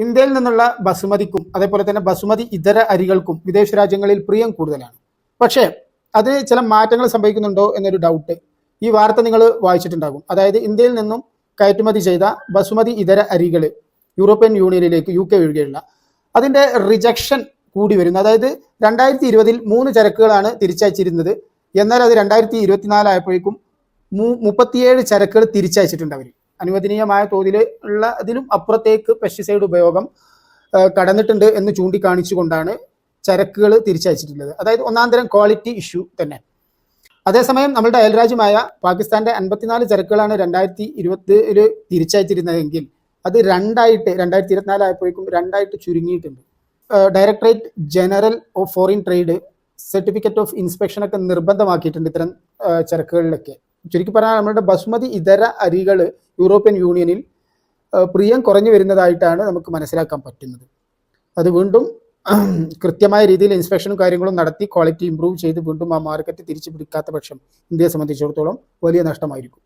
ഇന്ത്യയിൽ നിന്നുള്ള ബസുമതിക്കും അതേപോലെ തന്നെ ബസുമതി ഇതര അരികൾക്കും വിദേശ രാജ്യങ്ങളിൽ പ്രിയം കൂടുതലാണ്. പക്ഷേ അതിന് ചില മാറ്റങ്ങൾ സംഭവിക്കുന്നുണ്ടോ എന്നൊരു ഡൗട്ട്. ഈ വാർത്ത നിങ്ങൾ വായിച്ചിട്ടുണ്ടാകും. അതായത് ഇന്ത്യയിൽ നിന്നും കയറ്റുമതി ചെയ്ത ബസുമതി ഇതര അരികൾ യൂറോപ്യൻ യൂണിയനിലേക്ക് UK ഒഴികെയുള്ള അതിൻ്റെ റിജക്ഷൻ കൂടി വരുന്നു. അതായത് 2020 3 ചരക്കുകളാണ് തിരിച്ചയച്ചിരുന്നത്. എന്നാൽ അത് 2024 ആയപ്പോഴേക്കും 37 ചരക്കുകൾ തിരിച്ചയച്ചിട്ടുണ്ട് അവർ. അനുവദനീയമായ തോതിൽ ഉള്ള അതിലും അപ്പുറത്തേക്ക് പെസ്റ്റിസൈഡ് ഉപയോഗം കടന്നിട്ടുണ്ട് എന്ന് ചൂണ്ടിക്കാണിച്ചുകൊണ്ടാണ് ചരക്കുകൾ തിരിച്ചയച്ചിട്ടുള്ളത്. അതായത് ഒന്നാം തരം ക്വാളിറ്റി ഇഷ്യൂ തന്നെ. അതേസമയം നമ്മളുടെ അയൽരാജ്യമായ പാകിസ്ഥാന്റെ 54 ചരക്കുകളാണ് 2020 തിരിച്ചയച്ചിരുന്നതെങ്കിൽ അത് 2024 ആയപ്പോഴേക്കും 2 ചുരുങ്ങിയിട്ടുണ്ട്. Directorate general of foreign trade certificate of inspection ഒക്കെ നിർബന്ധമാക്കിയിട്ടുണ്ട് ഇത്തരം ചരക്കുകളിലൊക്കെ. ചുരുക്കി പറഞ്ഞാൽ നമ്മളുടെ ബസുമതി ഇതര അരികൾ യൂറോപ്യൻ യൂണിയനിൽ പ്രിയം കുറഞ്ഞു വരുന്നതായിട്ടാണ് നമുക്ക് മനസ്സിലാക്കാൻ പറ്റുന്നത്. അത് വീണ്ടും കൃത്യമായ രീതിയിൽ ഇൻസ്പെക്ഷനും കാര്യങ്ങളും നടത്തി ക്വാളിറ്റി ഇംപ്രൂവ് ചെയ്ത് വീണ്ടും ആ മാർക്കറ്റ് തിരിച്ചു പിടിക്കാത്ത പക്ഷം ഇന്ത്യയെ സംബന്ധിച്ചിടത്തോളം വലിയ നഷ്ടമായിരിക്കും.